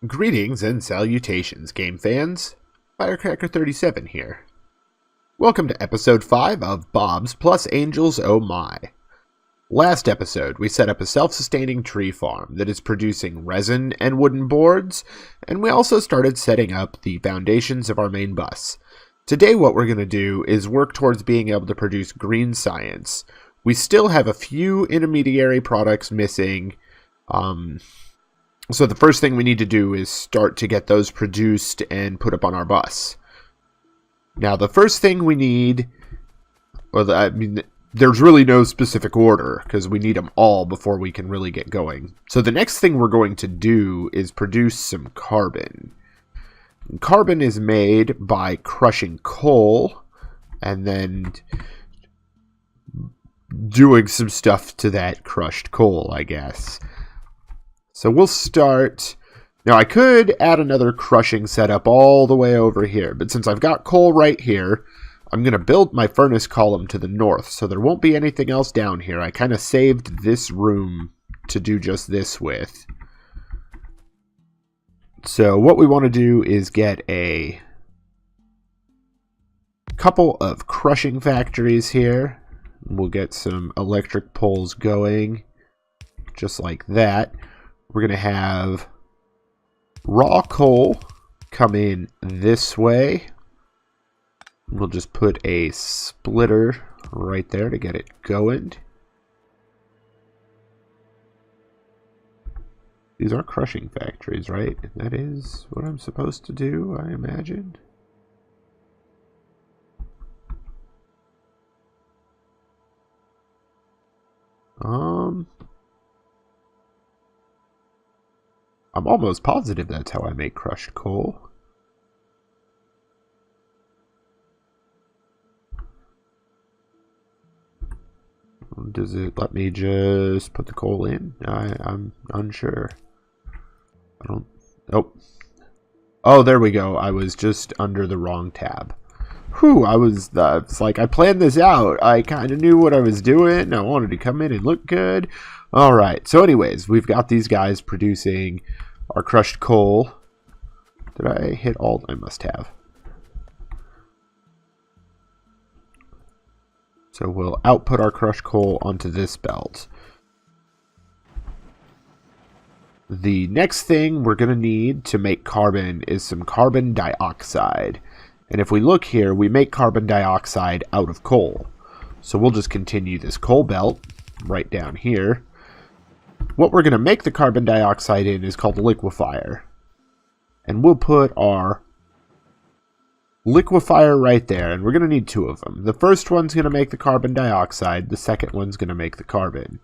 Greetings and salutations, game fans. Firecracker37 here. Welcome to episode 5 of Bob's Plus Angels Oh My. Last episode, we set up a self-sustaining tree farm that is producing resin and wooden boards, and we also started setting up the foundations of our main bus. Today what we're going to do is work towards being able to produce green science. We still have a few intermediary products missing, so the first thing we need to do is start to get those produced and put up on our bus. Now the first thing we need, there's really no specific order because we need them all before we can really get going. So the next thing we're going to do is produce some carbon. Carbon is made by crushing coal and then doing some stuff to that crushed coal, I guess. So we'll start. Now I could add another crushing setup all the way over here, but since I've got coal right here, I'm going to build my furnace column to the north, so there won't be anything else down here. I kind of saved this room to do just this with. So what we want to do is get a couple of crushing factories here. We'll get some electric poles going, just like that. We're going to have raw coal come in this way. We'll just put a splitter right there to get it going. These are crushing factories, right? That is what I'm supposed to do, I imagine. I'm almost positive that's how I make crushed coal. Does it let me just put the coal in? I'm unsure. I don't... Oh, there we go. I was just under the wrong tab. Whew, it's like I planned this out. I kind of knew what I was doing. I wanted to come in and look good. Alright, so anyways, we've got these guys producing our crushed coal. Did I hit alt? I must have. So we'll output our crushed coal onto this belt. The next thing we're going to need to make carbon is some carbon dioxide. And if we look here, we make carbon dioxide out of coal. So we'll just continue this coal belt right down here. What we're going to make the carbon dioxide in is called a liquefier. And we'll put our liquefier right there, and we're going to need two of them. The first one's going to make the carbon dioxide, the second one's going to make the carbon.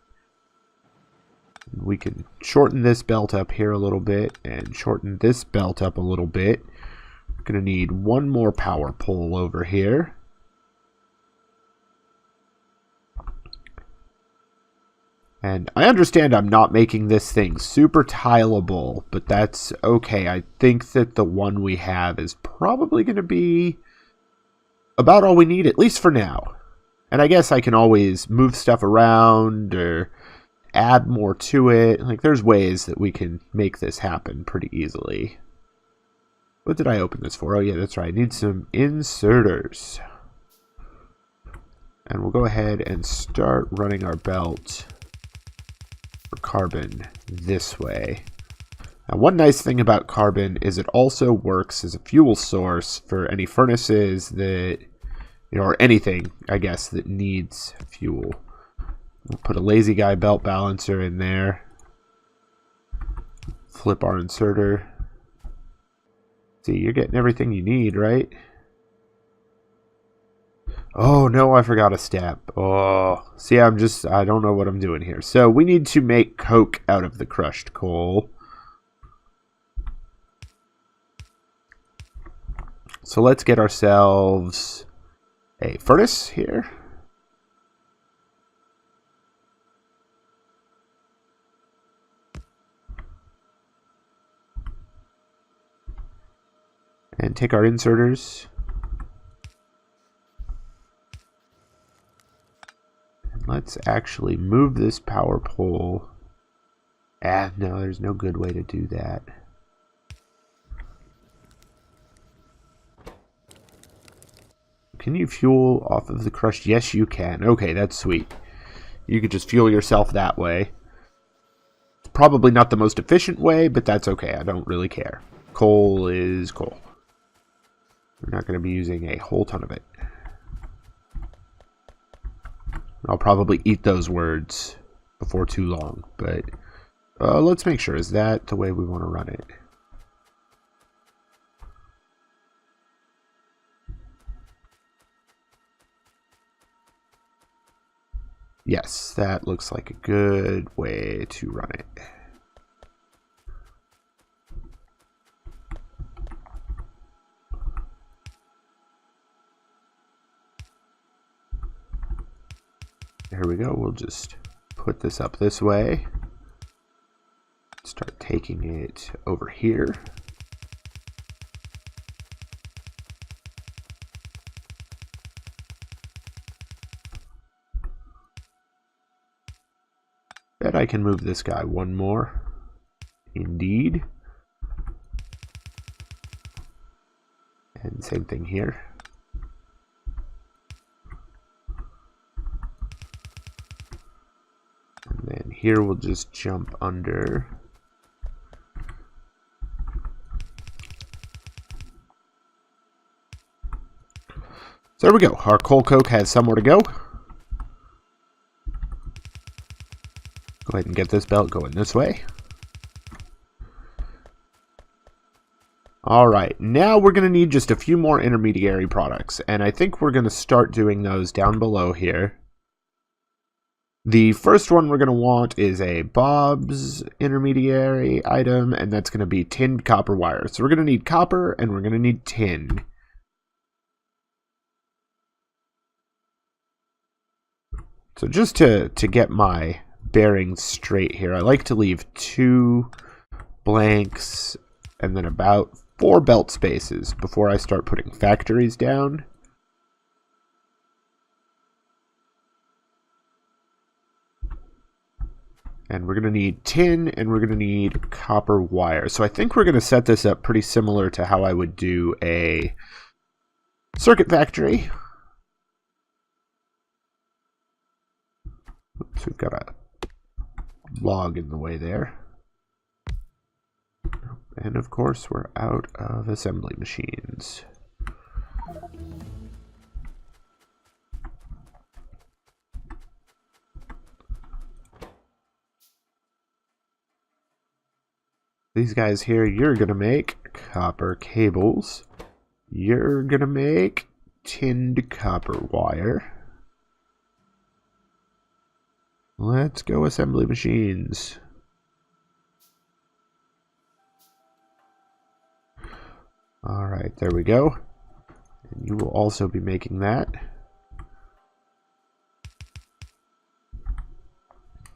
We can shorten this belt up here a little bit, and shorten this belt up a little bit. We're going to need one more power pole over here. And I understand I'm not making this thing super tileable, but that's okay. I think that the one we have is probably going to be about all we need, at least for now. And I guess I can always move stuff around or add more to it. Like, there's ways that we can make this happen pretty easily. What did I open this for? Oh yeah, that's right. I need some inserters. And we'll go ahead and start running our belt for carbon this way. Now, one nice thing about carbon is it also works as a fuel source for any furnaces that, or anything, I guess, that needs fuel. We'll put a lazy guy belt balancer in there. Flip our inserter. See, you're getting everything you need, right? Oh, no, I forgot a step. Oh, see, I don't know what I'm doing here. So we need to make coke out of the crushed coal. So let's get ourselves a furnace here. And take our inserters. Let's actually move this power pole. No, there's no good way to do that. Can you fuel off of the crushed? Yes, you can. Okay, that's sweet. You could just fuel yourself that way. It's probably not the most efficient way, but that's okay. I don't really care. Coal is coal. We're not going to be using a whole ton of it. I'll probably eat those words before too long, but let's make sure. Is that the way we want to run it? Yes, that looks like a good way to run it. Here we go. We'll just put this up this way. Start taking it over here. Bet I can move this guy one more. Indeed. And same thing here. And then here we'll just jump under. So there we go. Our coal coke has somewhere to go. Go ahead and get this belt going this way. Alright, now we're going to need just a few more intermediary products, and I think we're going to start doing those down below here. The first one we're going to want is a Bob's intermediary item, and that's going to be tinned copper wire. So we're going to need copper, and we're going to need tin. So just to get my bearings straight here, I like to leave 2 blanks and then about 4 belt spaces before I start putting factories down. And we're going to need tin and we're going to need copper wire. So I think we're going to set this up pretty similar to how I would do a circuit factory. Oops, we've got a log in the way there. And of course, we're out of assembly machines. These guys here, you're going to make copper cables. You're going to make tinned copper wire. Let's go assembly machines. Alright, there we go. And you will also be making that.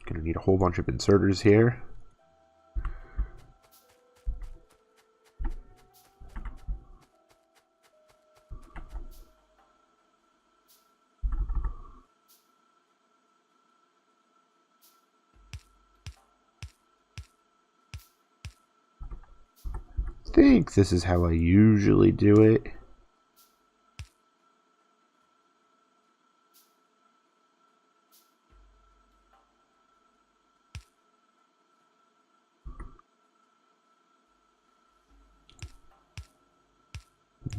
Gonna need a whole bunch of inserters here. I think this is how I usually do it.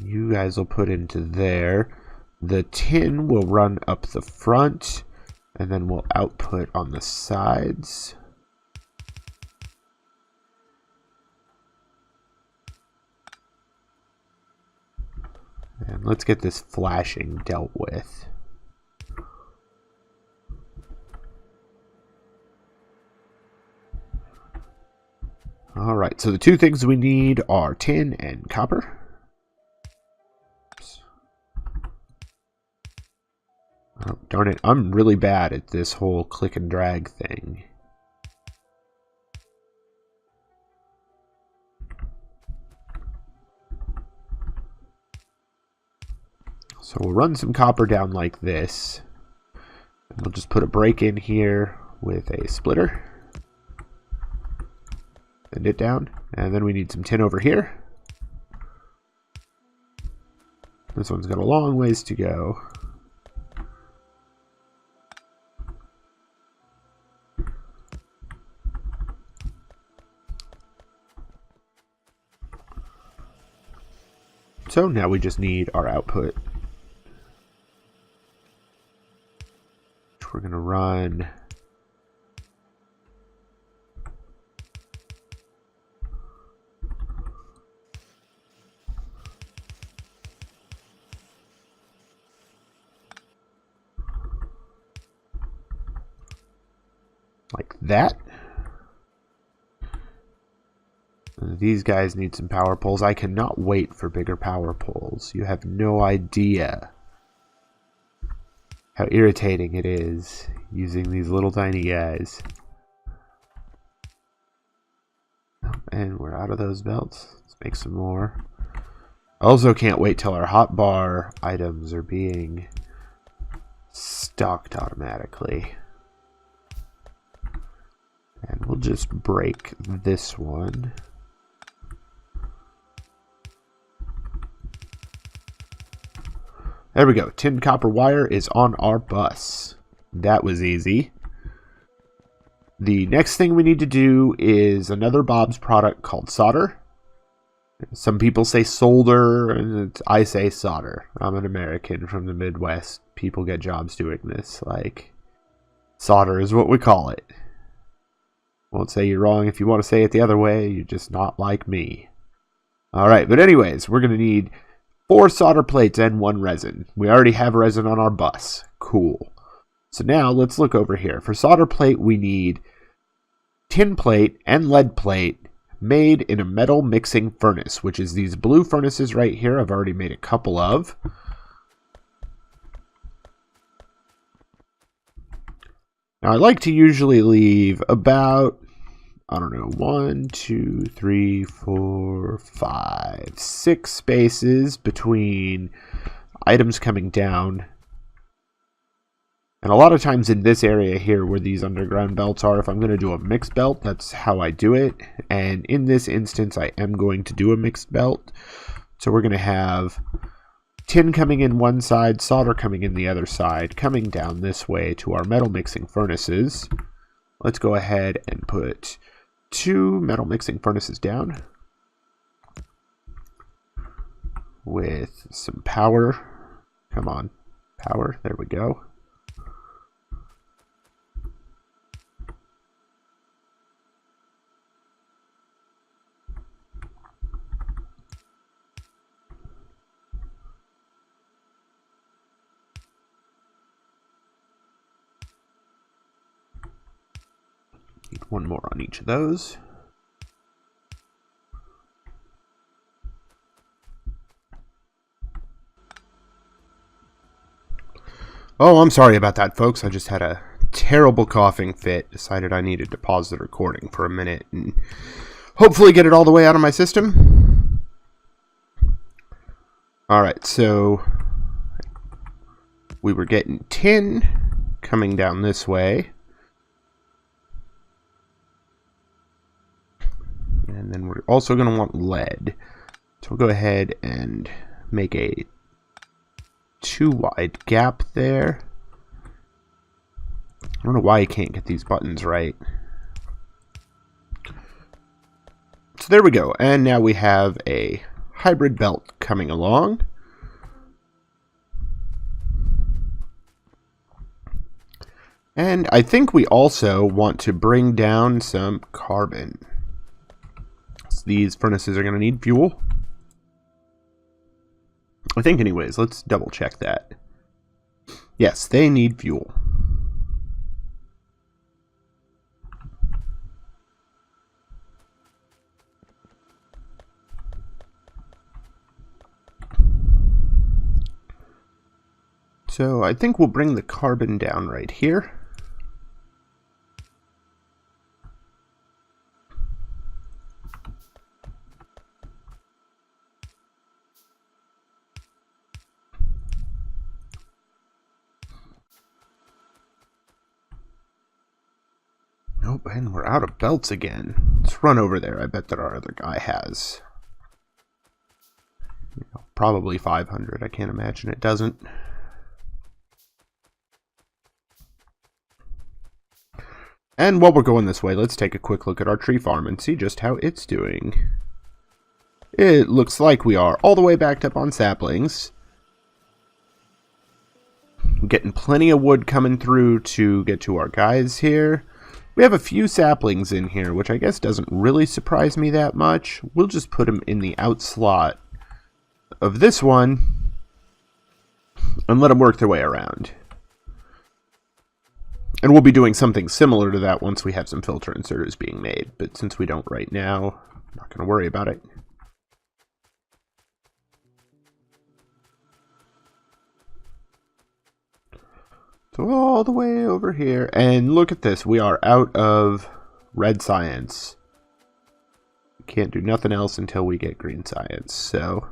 You guys will put into there. The tin will run up the front, and then we'll output on the sides. And let's get this flashing dealt with. Alright, so the 2 things we need are tin and copper. Oh, darn it, I'm really bad at this whole click and drag thing. So we'll run some copper down like this. And we'll just put a break in here with a splitter. Bend it down. And then we need some tin over here. This one's got a long ways to go. So now we just need our output. Which we're going to run like that. These guys need some power poles. I cannot wait for bigger power poles. You have no idea how irritating it is using these little tiny guys. And we're out of those belts. Let's make some more. I also can't wait till our hotbar items are being stocked automatically. And we'll just break this one. There we go. Tin copper wire is on our bus. That was easy. The next thing we need to do is another Bob's product called solder. Some people say solder, and I say solder. I'm an American from the Midwest. People get jobs doing this. Like, solder is what we call it. Won't say you're wrong if you want to say it the other way. You're just not like me. Alright, but anyways, we're going to need 4 solder plates and 1 resin. We already have resin on our bus. Cool. So now let's look over here. For solder plate, we need tin plate and lead plate made in a metal mixing furnace, which is these blue furnaces right here. I've already made a couple of. Now I like to usually leave about, I don't know, 1, 2, 3, 4, 5, 6 spaces between items coming down. And a lot of times in this area here where these underground belts are, if I'm going to do a mixed belt, that's how I do it. And in this instance, I am going to do a mixed belt. So we're going to have tin coming in one side, solder coming in the other side, coming down this way to our metal mixing furnaces. Let's go ahead and put 2 metal mixing furnaces down with some power. Come on, power. There we go. Need 1 more on each of those. Oh, I'm sorry about that, folks. I just had a terrible coughing fit. Decided I needed to pause the recording for a minute and hopefully get it all the way out of my system. Alright, so we were getting tin coming down this way. And then we're also going to want lead. So we'll go ahead and make a 2 wide gap there. I don't know why I can't get these buttons right. So there we go. And now we have a hybrid belt coming along. And I think we also want to bring down some carbon. These furnaces are going to need fuel. I think anyways, let's double check that. Yes, they need fuel. So I think we'll bring the carbon down right here. Nope, and we're out of belts again. Let's run over there. I bet that our other guy has. Probably 500. I can't imagine it doesn't. And while we're going this way, let's take a quick look at our tree farm and see just how it's doing. It looks like we are all the way backed up on saplings. Getting plenty of wood coming through to get to our guys here. We have a few saplings in here, which I guess doesn't really surprise me that much. We'll just put them in the out slot of this one and let them work their way around. And we'll be doing something similar to that once we have some filter inserters being made. But since we don't right now, I'm not going to worry about it. So all the way over here, and look at this, we are out of red science. We can't do nothing else until we get green science, so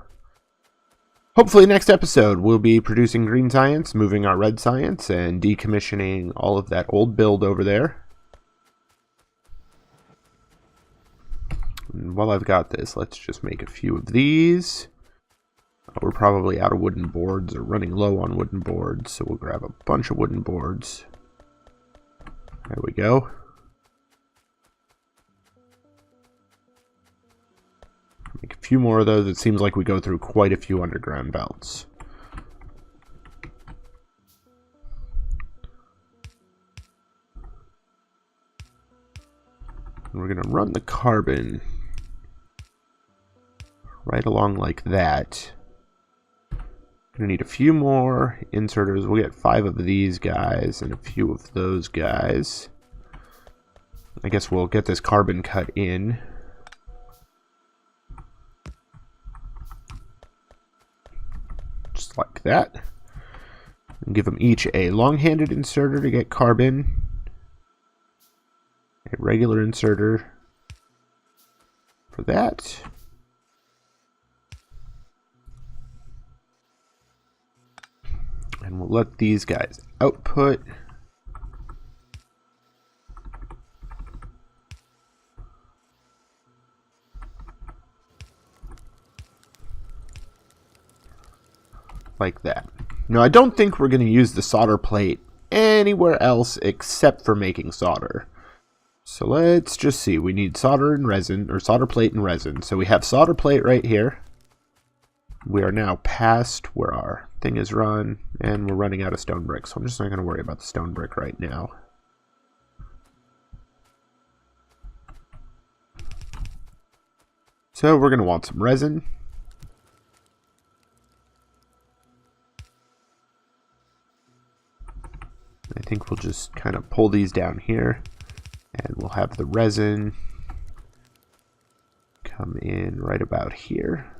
hopefully next episode we'll be producing green science, moving our red science, and decommissioning all of that old build over there. And while I've got this, let's just make a few of these. We're probably out of wooden boards or running low on wooden boards, so we'll grab a bunch of wooden boards. There we go. Make a few more of those. It seems like we go through quite a few underground belts. And we're going to run the carbon right along like that. Gonna need a few more inserters. We'll get 5 of these guys and a few of those guys. I guess we'll get this carbon cut in. Just like that. And give them each a long-handed inserter to get carbon. A regular inserter for that. And we'll let these guys output. Like that. Now, I don't think we're going to use the solder plate anywhere else except for making solder. So let's just see. We need solder and resin, or solder plate and resin. So we have solder plate right here. We are now past where our thing is run, and we're running out of stone brick, so I'm just not going to worry about the stone brick right now. So we're going to want some resin. I think we'll just kind of pull these down here, and we'll have the resin come in right about here.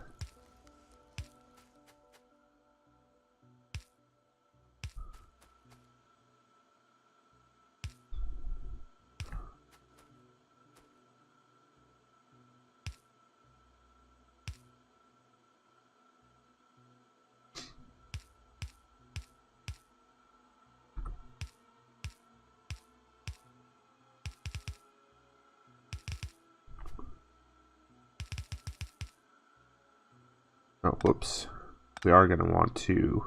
Oh, whoops. We are going to want to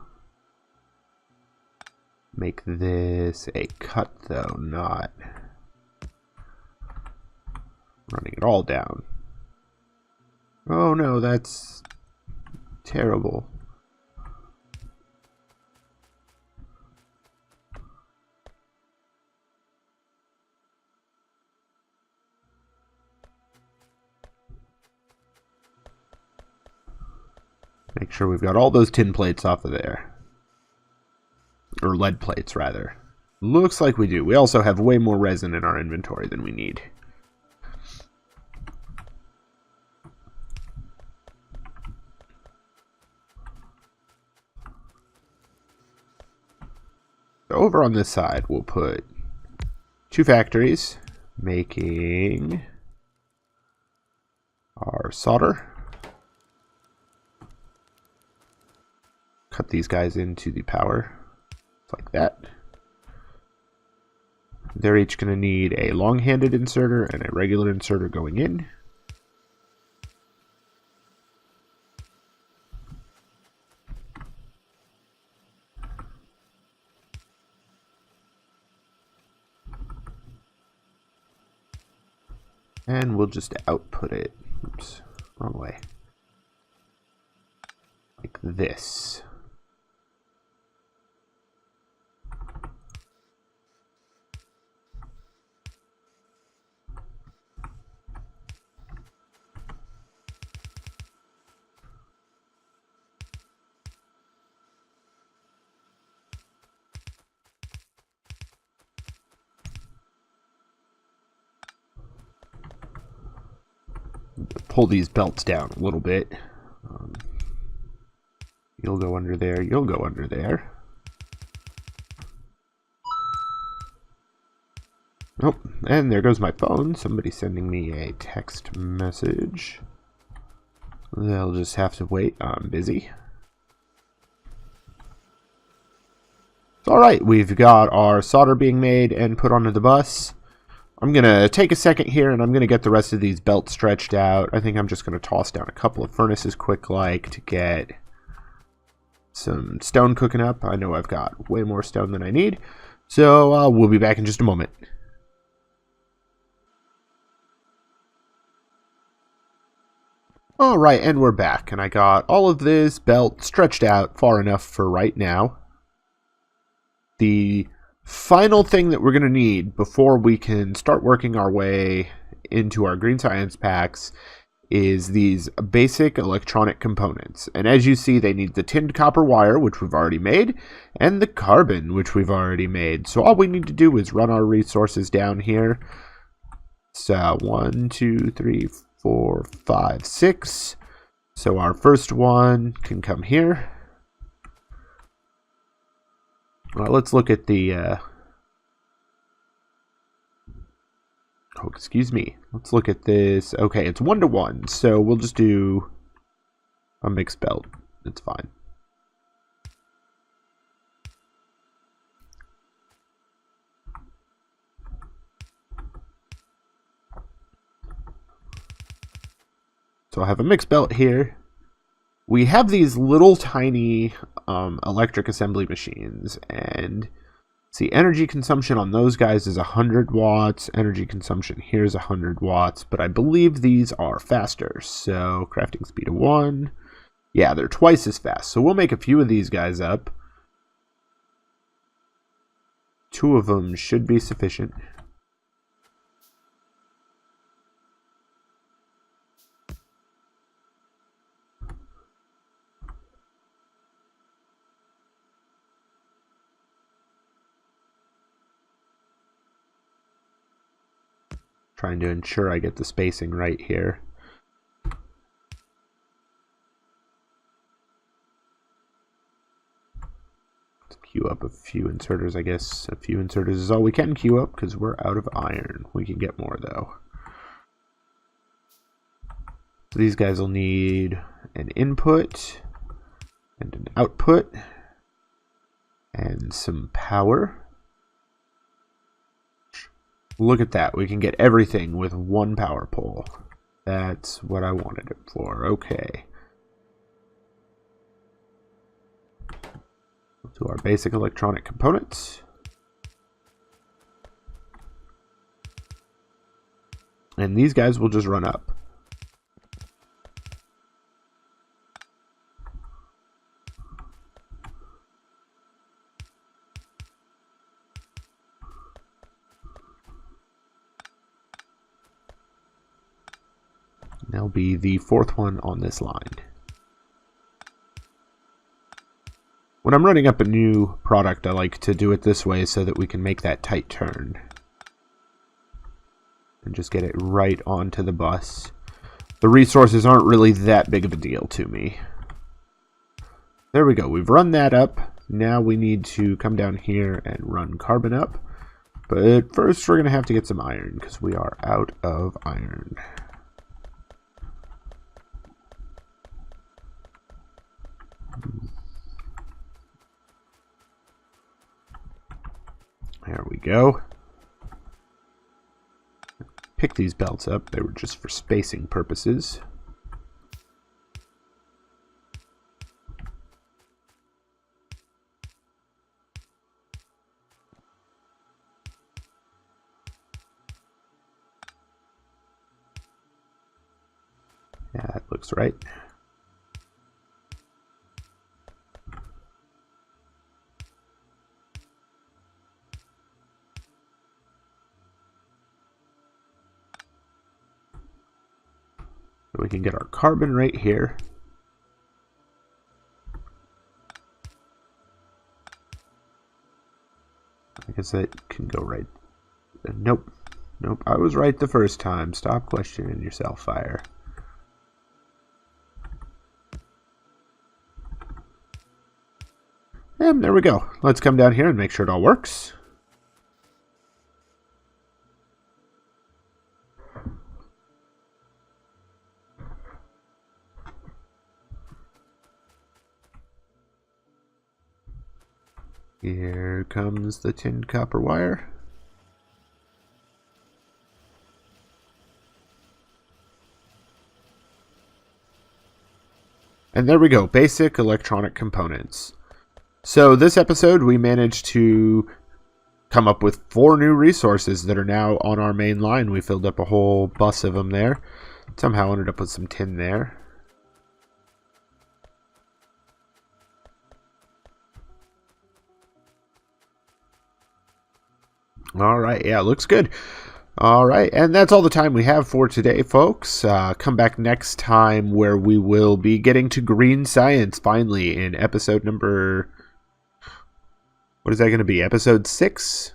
make this a cut, though, not running it all down. Oh, no, that's terrible. Make sure we've got all those tin plates off of there. Or lead plates, rather. Looks like we do. We also have way more resin in our inventory than we need. So over on this side, we'll put 2 factories making our solder. Cut these guys into the power, like that. They're each going to need a long-handed inserter and a regular inserter going in. And we'll just output it. Oops, wrong way. Like this. Pull these belts down a little bit. You'll go under there, you'll go under there. Oh, and there goes my phone. Somebody's sending me a text message. They'll just have to wait. I'm busy. Alright, we've got our solder being made and put onto the bus. I'm going to take a second here and I'm going to get the rest of these belts stretched out. I think I'm just going to toss down a couple of furnaces quick-like to get some stone cooking up. I know I've got way more stone than I need. So we'll be back in just a moment. Alright, and we're back. And I got all of this belt stretched out far enough for right now. The final thing that we're going to need before we can start working our way into our green science packs is these basic electronic components. And as you see, they need the tinned copper wire, which we've already made, and the carbon, which we've already made. So all we need to do is run our resources down here. So 1, 2, 3, 4, 5, 6. So our first one can come here. Well, let's look at the, oh, excuse me. Let's look at this. Okay, it's 1-to-1, so we'll just do a mixed belt. It's fine. So I'll have a mixed belt here. We have these little tiny electric assembly machines, and see, energy consumption on those guys is 100 watts. Energy consumption here is 100 watts, but I believe these are faster. So crafting speed of 1. Yeah, they're twice as fast. So we'll make a few of these guys up. 2 of them should be sufficient. Trying to ensure I get the spacing right here. Let's queue up a few inserters, I guess. A few inserters is all we can queue up because we're out of iron. We can get more though. So these guys will need an input and an output and some power. Look at that. We can get everything with one power pole. That's what I wanted it for. Okay. We'll do our basic electronic components. And these guys will just run up. That'll be the 4th one on this line. When I'm running up a new product, I like to do it this way so that we can make that tight turn. And just get it right onto the bus. The resources aren't really that big of a deal to me. There we go. We've run that up. Now we need to come down here and run carbon up. But first we're going to have to get some iron because we are out of iron. There we go. Pick these belts up. They were just for spacing purposes. Yeah, that looks right. We can get our carbon right here. I guess that can go right. Nope. Nope. I was right the first time. Stop questioning yourself, Fire. And there we go. Let's come down here and make sure it all works. Here comes the tin copper wire. And there we go, basic electronic components. So this episode we managed to come up with 4 new resources that are now on our main line. We filled up a whole bus of them there. Somehow ended up with some tin there. Alright, yeah, looks good. Alright, and that's all the time we have for today, folks. Come back next time where we will be getting to green science, finally, in episode number... What is that going to be? Episode 6?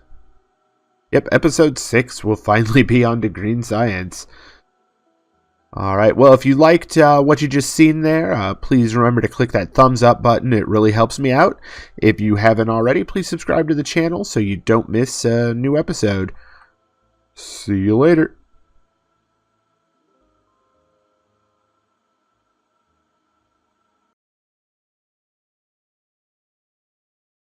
Yep, episode 6 will finally be on to green science. Alright, well, if you liked what you just seen there, please remember to click that thumbs up button. It really helps me out. If you haven't already, please subscribe to the channel so you don't miss a new episode. See you later.